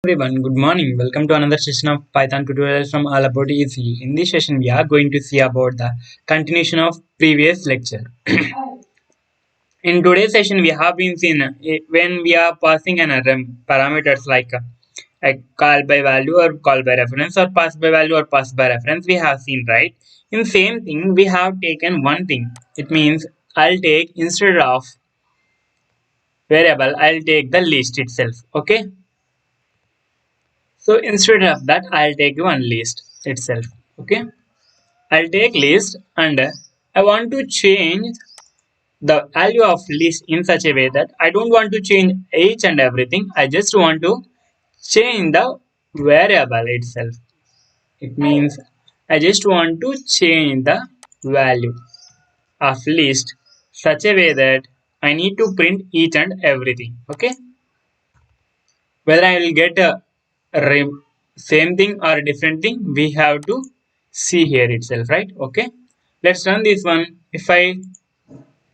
Everyone, good morning. Welcome to another session of Python tutorials from All About Easy. In this session, we are going to see about the continuation of previous lecture. In today's session, we have been seen when we are passing an array parameters like a call by value or call by reference or pass by value or pass by reference. We have seen, right? In same thing, we have taken one thing. It means I'll take instead of variable, I'll take the list itself. Okay. So instead of that, I'll take one list itself. Okay. I'll take list and I want to change the value of list in such a way that I don't want to change each and everything. I just want to change the variable itself. It means I just want to change the value of list such a way that I need to print each and everything. Okay. Whether I will get a same thing or a different thing, we have to see here itself, right? Okay. Let's run this one. If I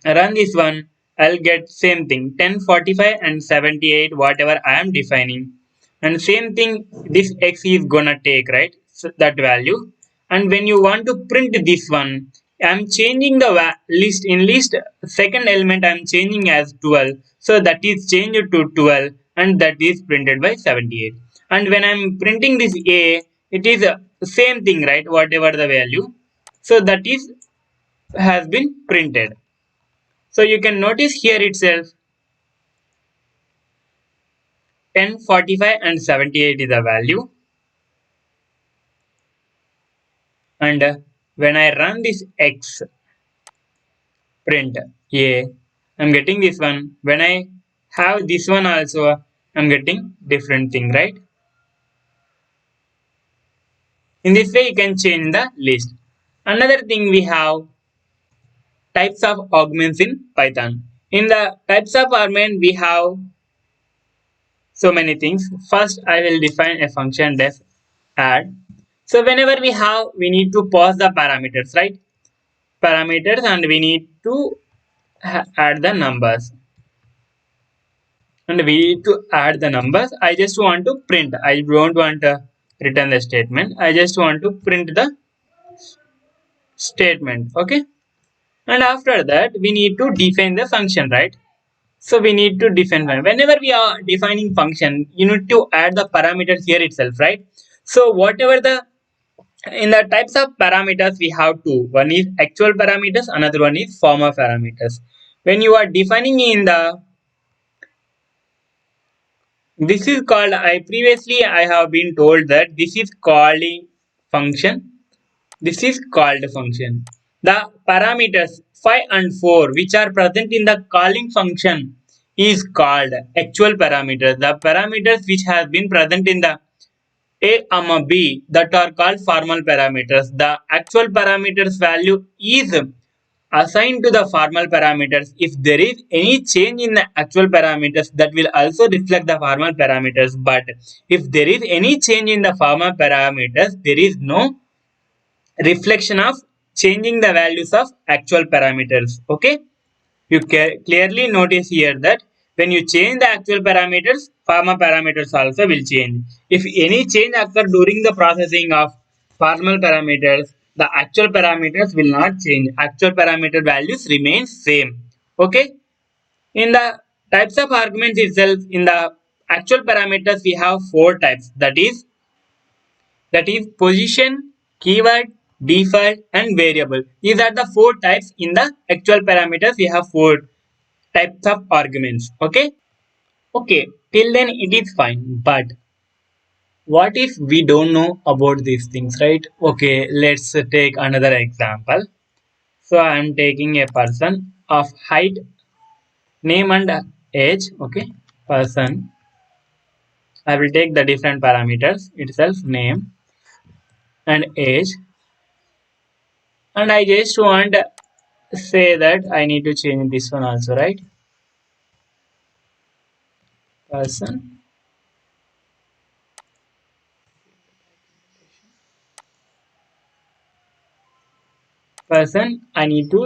run this one, I'll get same thing 10, 45 and 78 whatever I am defining. And same thing this x is gonna take, right? So that value. And when you want to print this one, I'm changing the list in list second element I'm changing as 12. So that is changed to 12 and that is printed by 78. And when I'm printing this a, it is same thing, right? Whatever the value. So that is has been printed. So you can notice here itself 10, 45 and 78 is the value. And when I run this x print a, I'm getting this one. When I have this one also, I'm getting different thing, right? In this way, you can change the list. Another thing we have types of arguments in Python. In the types of argument, we have so many things. First, I will define a function def add. So whenever we need to pass the parameters, right? Parameters and we need to add the numbers. And we need to add the numbers. I just want to print. I don't want to return the statement. I just want to print the statement. Okay. And after that, we need to define the function, right? So we need to define whenever we are defining function, you need to add the parameters here itself, right? So whatever the in the types of parameters we have two. One is actual parameters, another one is former parameters. When you are defining in the this is called I have been told that this is called a function. This is called a function. The parameters 5 and 4 which are present in the calling function is called actual parameters. The parameters which have been present in the a, b that are called formal parameters. The actual parameters value is assigned to the formal parameters. If there is any change in the actual parameters, that will also reflect the formal parameters. But if there is any change in the formal parameters, there is no reflection of changing the values of actual parameters. Okay. You clearly notice here that when you change the actual parameters, formal parameters also will change. If any change occur during the processing of formal parameters, the actual parameters will not change. Actual parameter values remain same. Okay. In the types of arguments itself, in the actual parameters, we have four types. That is position, keyword, default, and variable. These are the four types in the actual parameters. We have four types of arguments. Okay, till then it is fine, but what if we don't know about these things, right? Okay, let's take another example. So I am taking a person of height, name and age. Okay, person. I will take the different parameters itself, name and age, and I just want say that I need to change this one also, right? Person person I need to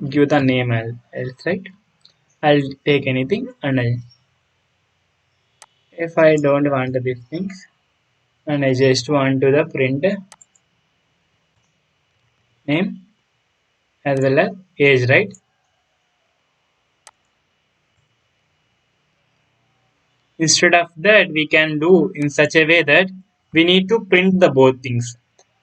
give the name else, right? I'll take anything and I If I don't want these things and I just want to the print name as well as age, right? Instead of that, we can do in such a way that we need to print the both things.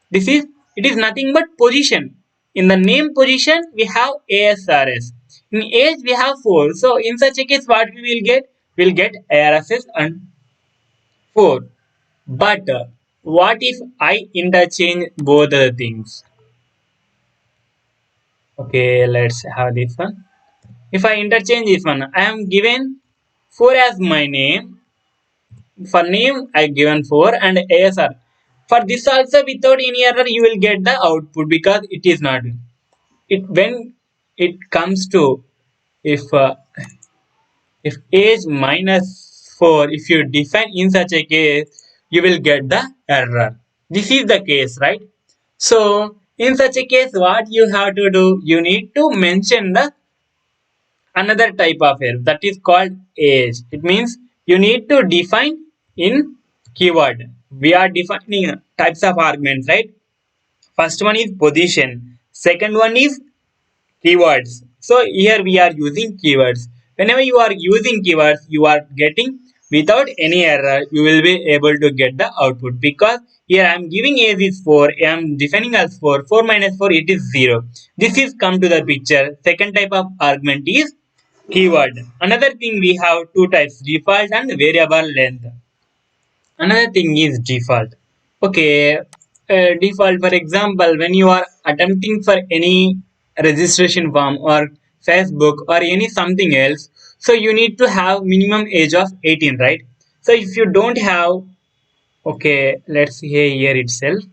This is it is nothing but position. In the name position, we have ASRS. In age, we have 4. So in such a case, what we will get? We'll get ARSS and 4. But what if I interchange both the things? Okay, let's have this one. If I interchange this one, I am given 4 as my name. For name, I given 4 and ASR. For this also, without any error, you will get the output because it is not. It when it comes to if if age minus 4, if you define in such a case, you will get the error. This is the case, right? So in such a case, what you have to do, you need to mention the another type of error that is called age. It means you need to define in keyword. We are defining types of arguments, right? First one is position, second one is keywords. So here we are using keywords. Whenever you are using keywords, you are getting without any error, you will be able to get the output because here I am giving age is 4, I am defining as 4, 4 minus 4 it is 0. This is come to the picture. Second type of argument is keyword. Another thing, we have two types, default and variable length. Another thing is default. Okay, default, for example, when you are attempting for any registration form or Facebook or any something else, so you need to have minimum age of 18, right? So if you don't have, okay, let's see here itself.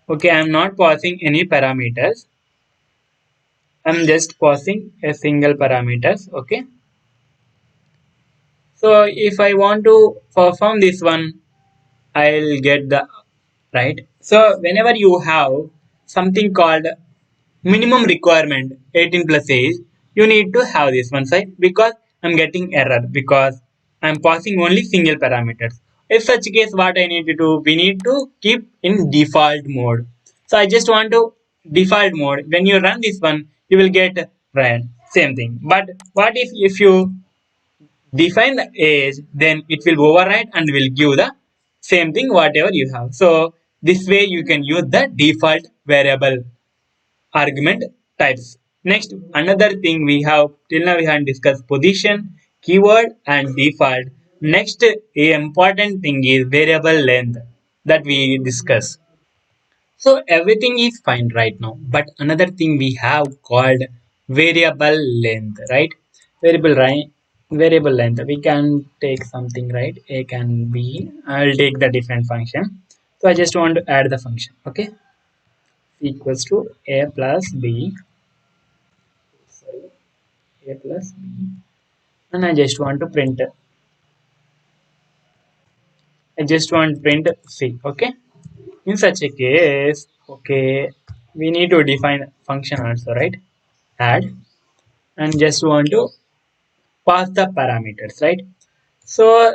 Okay, I'm not passing any parameters. I'm just passing a single parameters. Okay, so if I want to perform this one, I'll get the right. So whenever you have something called minimum requirement 18 plus age, you need to have this one side because I'm getting error because I'm passing only single parameters. In such case, what I need to do, we need to keep in default mode. So I just want to default mode. When you run this one, you will get right same thing. But what if you define the age, then it will override and will give the same thing whatever you have. So this way you can use the default variable argument types. Next, another thing we have till now, we have discussed position, keyword and default. Next, a important thing is variable length that we discuss. So everything is fine right now, but another thing we have called variable length, right? Variable right, variable length. We can take something, right? A can B. I'll take the different function. So I just want to add the function. Okay, equals to A plus B. Sorry, A plus B, and I just want to print. I just want to print C. Okay. In such a case, okay, we need to define function also, right? Add and just want to pass the parameters, right? So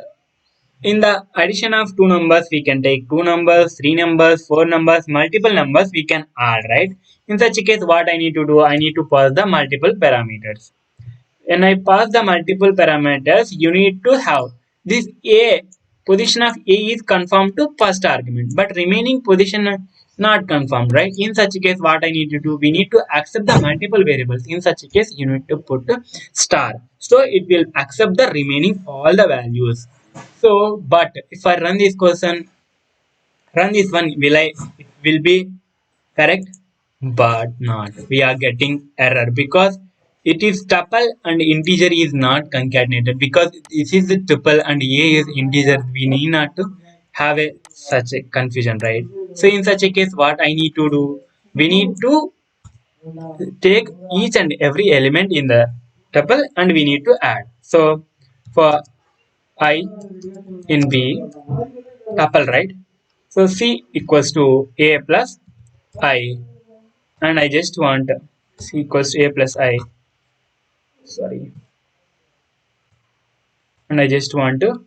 in the addition of two numbers, we can take two numbers, three numbers, four numbers, multiple numbers we can add, right? In such a case, what I need to do, I need to pass the multiple parameters. When I pass the multiple parameters, you need to have this A, position of A is confirmed to first argument, but remaining position not confirmed, right? In such a case, what I need to do, we need to accept the multiple variables. In such a case, you need to put star. So it will accept the remaining all the values. So, but if I run this question, run this one, will I, it will be correct, but not, we are getting error because it is tuple and integer is not concatenated because this is the tuple and a is integer. We need not to have a such a confusion, right? So in such a case, what I need to do, we need to take each and every element in the tuple and we need to add. So for I in B tuple, right? So C equals to A plus I, and I just want C equals to A plus I. Sorry, and I just want to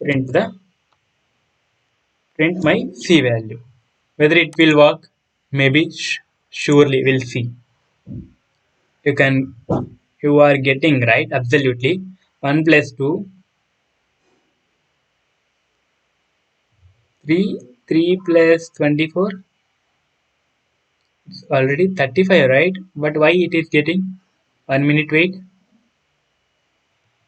print the print my C value. Whether it will work, maybe surely we'll see. You can you are getting right absolutely. 1 plus 2, 3, 3 plus 24, it's already 35, right? But why it is getting? 1 minute wait.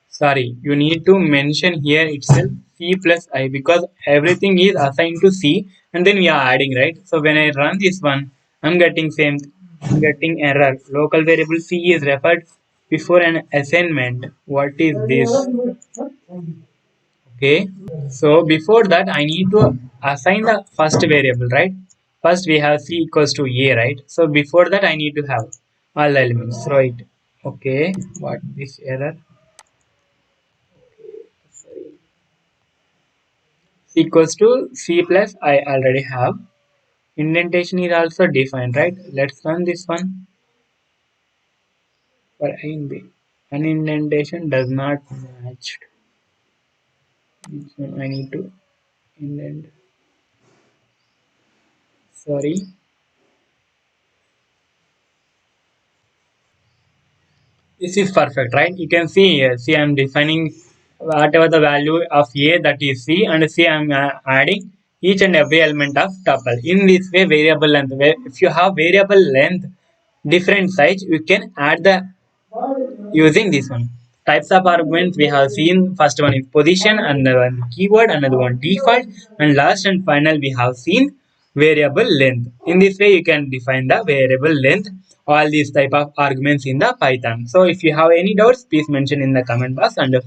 Sorry, you need to mention here itself C plus I because everything is assigned to C and then we are adding, right? So when I run this one, I'm getting same, I'm getting error. Local variable C is referred before an assignment. What is this? Okay. So before that, I need to assign the first variable, right? First we have C equals to A, right? So before that, I need to have all elements, right? Okay. What this error? Equals to C plus I already have. Indentation is also defined, right? Let's run this one for A and B. An indentation does not match. This one I need to indent. Sorry. This is perfect, right? You can see here. See, I'm defining whatever the value of A that is C, and see, I'm adding each and every element of tuple. In this way, variable length. If you have variable length, different size, you can add the using this one. Types of arguments we have seen. First one is position, another one keyword, another one default, and last and final we have seen variable length. In this way, you can define the variable length. All these type of arguments in the Python. So if you have any doubts, please mention in the comment box. And if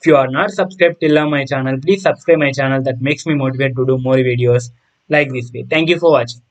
you are not subscribed till now my channel, please subscribe my channel. That makes me motivate to do more videos like this way. Thank you for watching.